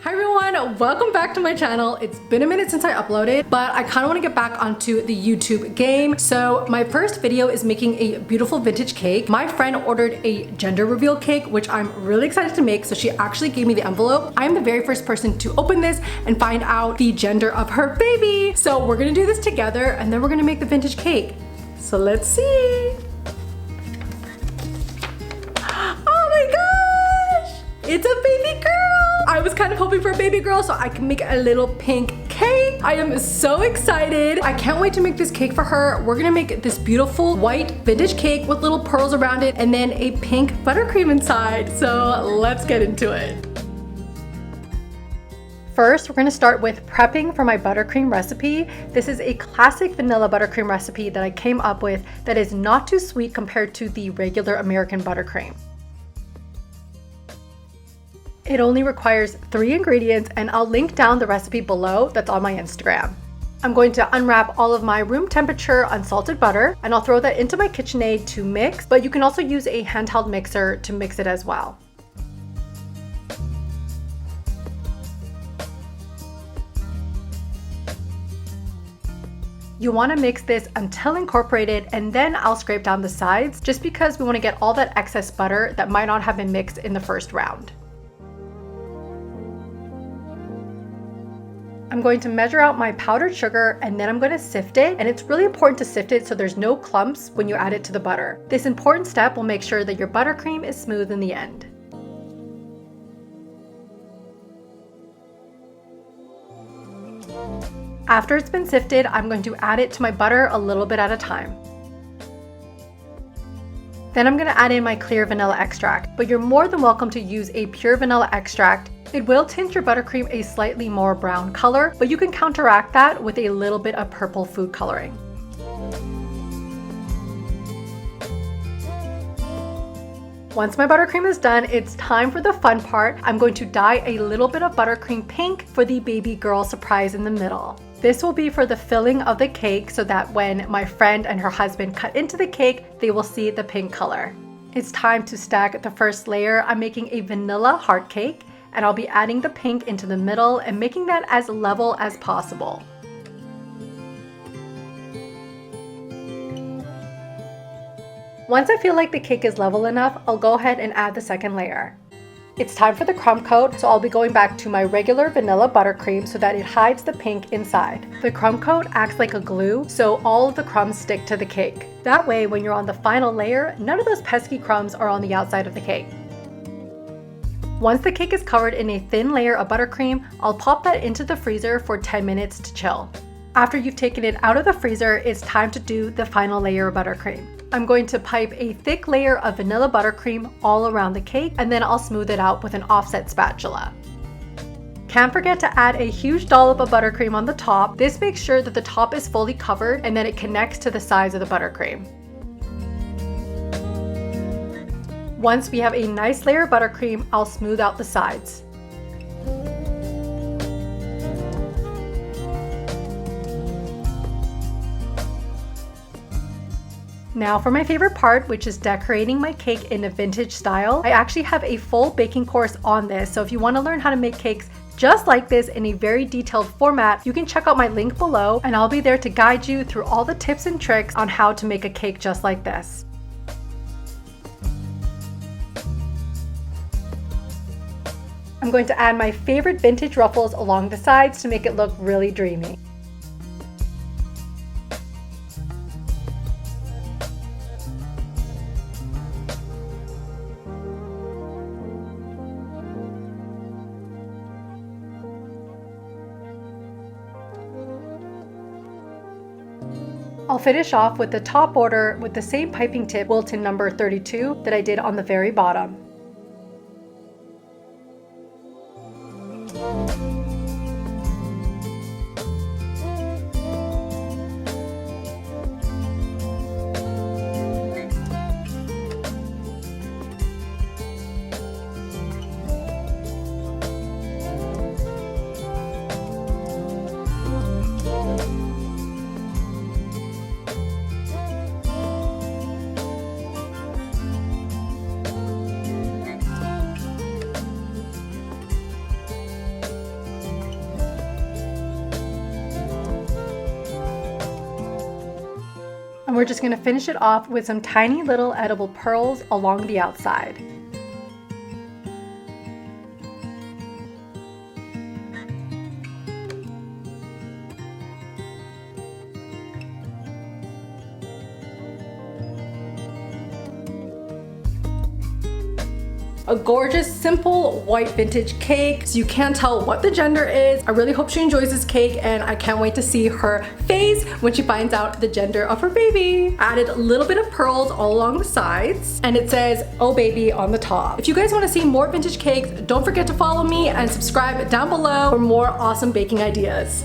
Hi everyone, welcome back to my channel. It's been a minute since I uploaded, but I kind of want to get back onto the YouTube game. So my first video is making a beautiful vintage cake. My friend ordered a gender reveal cake, which I'm really excited to make. So she actually gave me the envelope. I am the very first person to open this and find out the gender of her baby. So we're gonna do this together and then we're gonna make the vintage cake. So let's see. Oh my gosh, it's a baby girl. I was kind of hoping for a baby girl so I can make a little pink cake. I am so excited. I can't wait to make this cake for her. We're gonna make this beautiful white vintage cake with little pearls around it and then a pink buttercream inside. So let's get into it. First, we're gonna start with prepping for my buttercream recipe. This is a classic vanilla buttercream recipe that I came up with that is not too sweet compared to the regular American buttercream. It only requires 3 ingredients and I'll link down the recipe below that's on my Instagram. I'm going to unwrap all of my room temperature unsalted butter and I'll throw that into my KitchenAid to mix, but you can also use a handheld mixer to mix it as well. You want to mix this until incorporated and then I'll scrape down the sides just because we want to get all that excess butter that might not have been mixed in the first round. I'm going to measure out my powdered sugar and then I'm going to sift it, and it's really important to sift it so there's no clumps when you add it to the butter. This important step will make sure that your buttercream is smooth in the end. After it's been sifted, I'm going to add it to my butter a little bit at a time. Then I'm going to add in my clear vanilla extract, but you're more than welcome to use a pure vanilla extract. It will tint your buttercream a slightly more brown color, but you can counteract that with a little bit of purple food coloring. Once my buttercream is done, it's time for the fun part. I'm going to dye a little bit of buttercream pink for the baby girl surprise in the middle. This will be for the filling of the cake so that when my friend and her husband cut into the cake, they will see the pink color. It's time to stack the first layer. I'm making a vanilla heart cake, and I'll be adding the pink into the middle and making that as level as possible. Once I feel like the cake is level enough, I'll go ahead and add the second layer. It's time for the crumb coat, so I'll be going back to my regular vanilla buttercream so that it hides the pink inside. The crumb coat acts like a glue, so all of the crumbs stick to the cake. That way, when you're on the final layer, none of those pesky crumbs are on the outside of the cake. Once the cake is covered in a thin layer of buttercream, I'll pop that into the freezer for 10 minutes to chill. After you've taken it out of the freezer, it's time to do the final layer of buttercream. I'm going to pipe a thick layer of vanilla buttercream all around the cake, and then I'll smooth it out with an offset spatula. Can't forget to add a huge dollop of buttercream on the top. This makes sure that the top is fully covered and then it connects to the sides of the buttercream. Once we have a nice layer of buttercream, I'll smooth out the sides. Now for my favorite part, which is decorating my cake in a vintage style. I actually have a full baking course on this, so if you want to learn how to make cakes just like this in a very detailed format, you can check out my link below and I'll be there to guide you through all the tips and tricks on how to make a cake just like this. I'm going to add my favorite vintage ruffles along the sides to make it look really dreamy. I'll finish off with the top border with the same piping tip Wilton number 32 that I did on the very bottom. And we're just gonna finish it off with some tiny little edible pearls along the outside. A gorgeous, simple, white vintage cake, so you can't tell what the gender is. I really hope she enjoys this cake, and I can't wait to see her face when she finds out the gender of her baby. Added a little bit of pearls all along the sides, and it says, "Oh baby" on the top. If you guys want to see more vintage cakes, don't forget to follow me and subscribe down below for more awesome baking ideas.